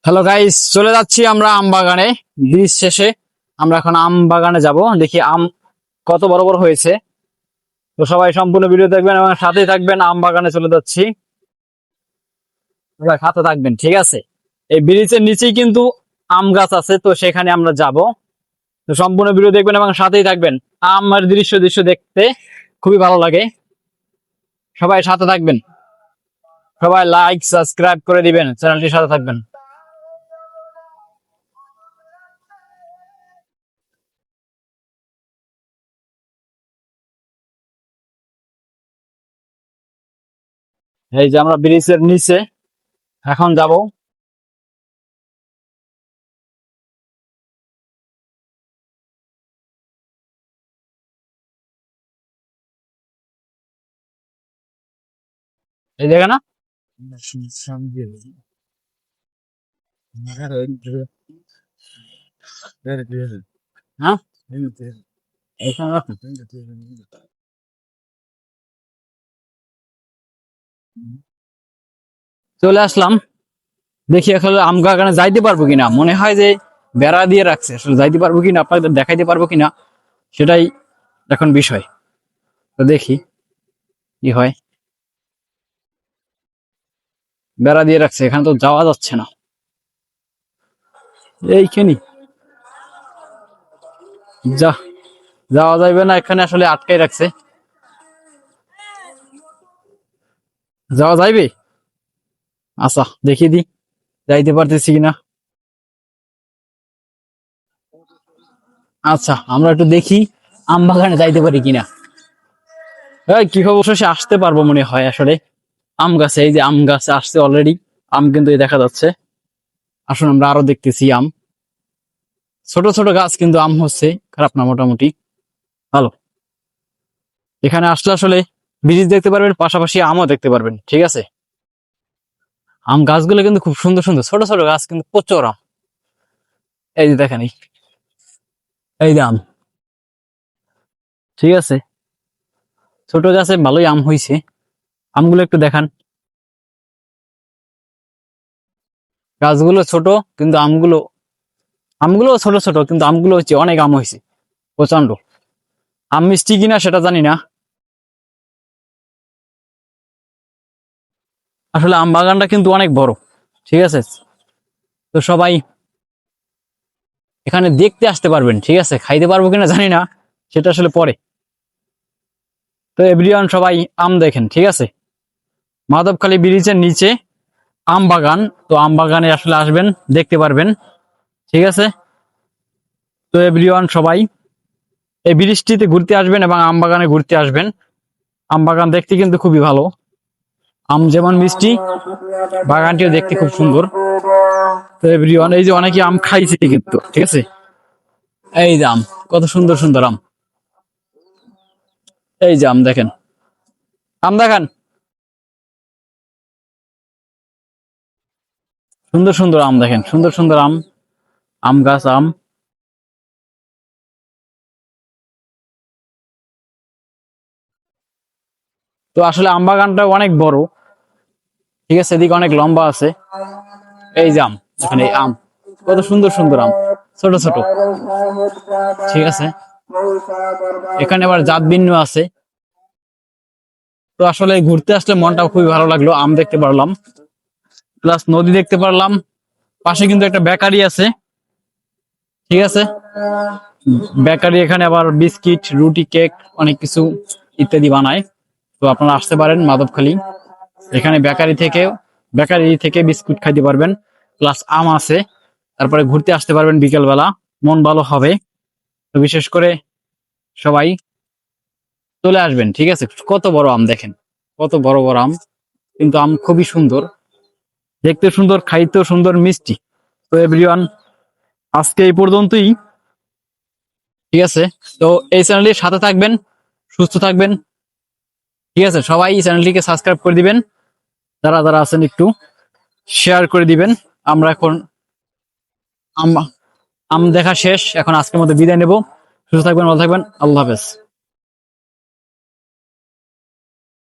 Hello guys, চলে যাচ্ছি আমরা আম বাগানে। ব্রিজ শেষে আমরা এখন আম বাগানে যাব, দেখি আম কত বড় বড় হয়েছে। তো সবাই সম্পূর্ণ ভিডিও দেখবেন এবং সাথেই থাকবেন। আম বাগানে চলে যাচ্ছি, সবাই সাথে থাকবেন, ঠিক আছে? এই ব্রিজের নিচেই কিন্তু আম গাছ আছে, তো সেখানে আমরা যাব। তো সম্পূর্ণ ভিডিও দেখবেন এবং সাথেই থাকবেন। আমের দৃশ্য দৃশ্য দেখতে খুবই ভালো লাগে, সবাই সাথে থাকবেন। সবাই লাইক সাবস্ক্রাইব করে দিবেন, চ্যানেলটির সাথে থাকবেন। এই যে আমরা ব্রিজের নিচে এখন যাব। এই দেখে না, হ্যাঁ এখানে রাখুন। চলে আসলাম, দেখি আসলে আম বাগানে যাইতে পারবো কিনা। মনে হয় যে বেড়া দিয়ে রাখছে, আসলে যাইতে পারবো কিনা, আপনাদের দেখাইতে পারবো কিনা সেটাই এখন বিষয়। তো দেখি কি হয়। বেড়া দিয়ে রাখছে, এখানে তো যাওয়া যাচ্ছে না। এইখানে যা যাওয়া যাবে না, এখানে আসলে আটকাই রাখছে। যাওয়া যাইবে? আচ্ছা দেখি দি যাইতে পারতেছি কিনা। আচ্ছা আমরা একটু দেখি আম বাগানে যাইতে পারি কিনা। এই কি খবর, সে আসতে পারবো মনে হয় আসলে। আম গাছে, এই যে আম গাছে আসছে অলরেডি, আম কিন্তু এই দেখা যাচ্ছে। আসুন আমরা আরো দেখতেছি আম। ছোট ছোট গাছ কিন্তু আম হচ্ছে, খারাপ না, মোটামুটি ভালো। এখানে আসলে আসলে ব্রিজ দেখতে পারবেন, পাশাপাশি আমও দেখতে পারবেন, ঠিক আছে? আম গাছগুলো কিন্তু খুব সুন্দর সুন্দর, ছোট ছোট গাছ কিন্তু প্রচুর আম। এই যে দেখেন, এই যে আম, ঠিক আছে? ছোট গাছে ভালোই আম হয়েছে। আমগুলো একটু দেখান। গাছগুলো ছোট কিন্তু আমগুলো, আমগুলো ছোট ছোট কিন্তু আমগুলো হচ্ছে অনেক আম হয়েছে, প্রচন্ড। আম মিষ্টি কিনা সেটা জানি না। আসলে আম বাগানটা কিন্তু অনেক বড়, ঠিক আছে? তো সবাই এখানে দেখতে আসতে পারবেন, ঠিক আছে? খাইতে পারবো কিনা জানি না, সেটা আসলে পরে। তো এভরিওয়ান সবাই আম দেখেন, ঠিক আছে? মাধবখালী ব্রিজের নিচে আম বাগান। তো আম বাগানে আসলে আসবেন, দেখতে পারবেন, ঠিক আছে? তো এভরিওয়ান সবাই এই ব্রিজটিতে ঘুরতে আসবেন এবং আম বাগানে ঘুরতে আসবেন। আম বাগান দেখতে কিন্তু খুবই ভালো, আম যেমন মিষ্টি, বাগানটিও দেখতে খুব সুন্দর। তো এভরিওয়ান, এই যে অনেকে আম খাইছে কিন্তু, ঠিক আছে? এই যে আম, কত সুন্দর সুন্দর আম। এই যে আম দেখেন, আম দেখান, সুন্দর সুন্দর আম দেখেন, সুন্দর সুন্দর আম, আম গাছ আম। তো আসলে আম বাগানটা অনেক বড়, ঠিক আছে? এদিকে অনেক লম্বা আছে। এই যে আম, এখানে এই আম, কত সুন্দর সুন্দর আম, ছোট ছোট, ঠিক আছে? এখানে আবার জাত ভিন্ন আছে। তো আসলে ঘুরতে আসলে মনটা খুবই ভালো লাগলো, আম দেখতে পারলাম, প্লাস নদী দেখতে পারলাম। পাশে কিন্তু একটা বেকারি আছে, ঠিক আছে? বেকারি, এখানে আবার বিস্কিট, রুটি, কেক, অনেক কিছু ইত্যাদি বানায়। তো আপনারা আসতে পারেন মাধবখালী, এখানে বেকারি থেকে বিস্কুট খাইতে পারবেন, প্লাস আম আছে। তারপরে ঘুরতে আসতে পারবেন বিকেল বেলা, মন ভালো হবে। তো বিশেষ করে সবাই চলে আসবেন, ঠিক আছে? কত বড় আম দেখেন, কত বড় বড় আম, কিন্তু আম খুবই সুন্দর, দেখতে সুন্দর, খাইতেও সুন্দর, মিষ্টি। তো এভরিওয়ান, আজকে এই পর্যন্তই, ঠিক আছে? তো এই চ্যানেলটির সাথে থাকবেন, সুস্থ থাকবেন, ঠিক আছে? সবাই এই চ্যানেলটিকে সাবস্ক্রাইব করে দিবেন, যারা যারা আছেন একটু শেয়ার করে দিবেন। আমরা এখন আম আম দেখা শেষ, এখন আজকের মধ্যে বিদায় নেব। সুস্থ থাকবেন, ভালো থাকবেন, আল্লাহ হাফেজ।